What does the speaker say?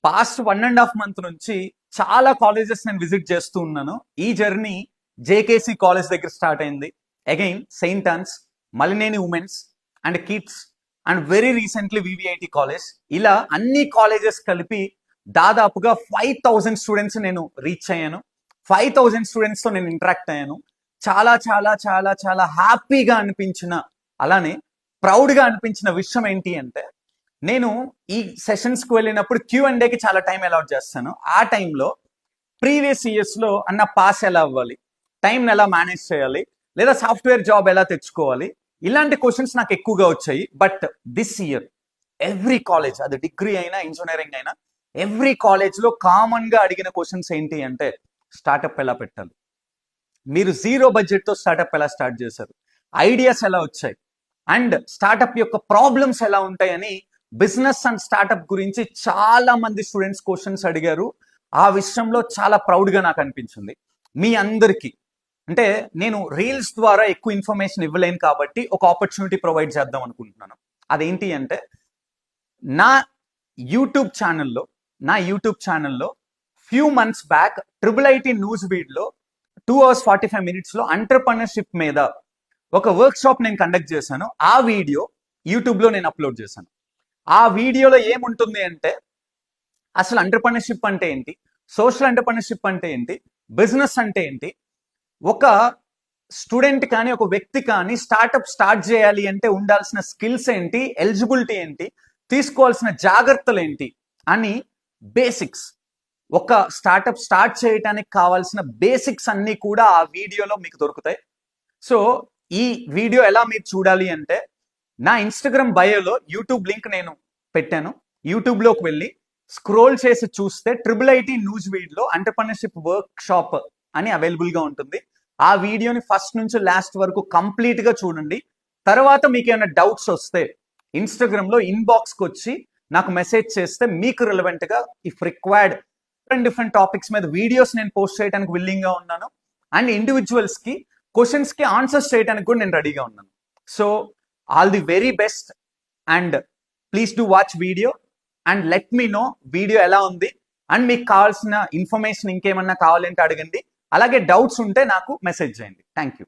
Past 1.5 month నుంచి చాలా colleges నేను విజిట్ చేస్తూ ఉన్నాను. ఈ జర్నీ జేకేసి కాలేజ్ దగ్గర స్టార్ట్ అయింది. Again Saint Ann's, Malineni women's and kids and very recently VVIT college. ఇలా అన్ని కాలేజెస్ కలిపి దాదాపుగా 5,000 స్టూడెంట్స్ నేను రీచ్ అయ్యాను. 5,000 స్టూడెంట్స్తో నేను ఇంటరాక్ట్ అయ్యాను. చాలా చాలా చాలా చాలా హ్యాపీగా అనిపించిన, అలానే ప్రౌడ్గా అనిపించిన విషయం ఏంటి అంటే, నేను ఈ సెషన్స్కి వెళ్ళినప్పుడు Q&Aకి చాలా టైం అలాట్ చేస్తాను. ఆ టైంలో ప్రీవియస్ ఇయర్స్లో అన్న పాస్ ఎలా అవ్వాలి, టైంని ఎలా మేనేజ్ చేయాలి, లేదా సాఫ్ట్వేర్ జాబ్ ఎలా తెచ్చుకోవాలి, ఇలాంటి క్వశ్చన్స్ నాకు ఎక్కువగా వచ్చాయి. But this year every college, అది డిగ్రీ అయినా ఇంజనీరింగ్ అయినా, ఎవ్రీ కాలేజ్లో కామన్గా అడిగిన క్వశ్చన్స్ ఏంటి అంటే, స్టార్టప్ ఎలా పెట్టాలి, మీరు 0 బడ్జెట్తో స్టార్టప్ ఎలా స్టార్ట్ చేశారు, ఐడియాస్ ఎలా వచ్చాయి, అండ్ స్టార్టప్ యొక్క ప్రాబ్లమ్స్ ఎలా ఉంటాయని బిజినెస్ అండ్ స్టార్టప్ గురించి చాలా మంది స్టూడెంట్స్ క్వశ్చన్స్ అడిగారు. ఆ విషయంలో చాలా ప్రౌడ్గా నాకు అనిపించింది. మీ అందరికీ అంటే నేను రీల్స్ ద్వారా ఎక్కువ ఇన్ఫర్మేషన్ ఇవ్వలేను కాబట్టి ఒక ఆపర్చునిటీ ప్రొవైడ్ చేద్దాం అనుకుంటున్నాను. అదేంటి అంటే, నా యూట్యూబ్ ఛానల్లో ఫ్యూ మంత్స్ బ్యాక్ IIIT న్యూస్ బీడ్లో 2 hours 45 minutesలో ఎంటర్‌ప్రెన్యూర్‌షిప్ మీద ఒక వర్క్ షాప్ నేను కండక్ట్ చేశాను. ఆ వీడియో యూట్యూబ్లో నేను అప్లోడ్ చేశాను. ఆ వీడియోలో ఏముంటుంది అంటే, అసలు ఎంటర్‌ప్రెన్యూర్‌షిప్ అంటే ఏంటి, సోషల్ ఎంటర్‌ప్రెన్యూర్‌షిప్ అంటే ఏంటి, బిజినెస్ అంటే ఏంటి, ఒక స్టూడెంట్ కానీ ఒక వ్యక్తి కానీ స్టార్టప్ స్టార్ట్ చేయాలి అంటే ఉండాల్సిన స్కిల్స్ ఏంటి, ఎలిజిబిలిటీ ఏంటి, తీసుకోవాల్సిన జాగ్రత్తలు ఏంటి అని బేసిక్స్, ఒక స్టార్టప్ స్టార్ట్ చేయడానికి కావాల్సిన బేసిక్స్ అన్నీ కూడా ఆ వీడియోలో మీకు దొరుకుతాయి. సో ఈ వీడియో ఎలా మీరు చూడాలి అంటే, నా ఇన్స్టాగ్రామ్ బయోలో యూట్యూబ్ లింక్ నేను పెట్టాను. యూట్యూబ్లోకి వెళ్ళి స్క్రోల్ చేసి చూస్తే IIIT న్యూస్ వీడ్లో ఎంటర్‌ప్రెన్యూర్‌షిప్ వర్క్ షాప్ అని అవైలబుల్గా ఉంటుంది. ఆ వీడియోని ఫస్ట్ నుంచి లాస్ట్ వరకు కంప్లీట్గా చూడండి. తర్వాత మీకు ఏమైనా డౌట్స్ వస్తే ఇన్స్టాగ్రామ్లో ఇన్బాక్స్కి వచ్చి నాకు మెసేజ్ చేస్తే మీకు రిలవెంట్గా ఇఫ్ రిక్వైర్డ్ డిఫరెంట్ టాపిక్స్ మీద వీడియోస్ నేను పోస్ట్ చేయడానికి విల్లింగ్గా ఉన్నాను. అండ్ ఇండివిజువల్స్కి క్వశ్చన్స్కి ఆన్సర్స్ చేయడానికి కూడా నేను రెడీగా ఉన్నాను. So all the very best and please do watch video and let me know video ఎలా ఉంది. అండ్ మీకు కావాల్సిన ఇన్ఫర్మేషన్ ఇంకేమన్నా కావాలంటే అడగండి. అలాగే డౌట్స్ ఉంటే నాకు మెసేజ్ చేయండి. Thank you.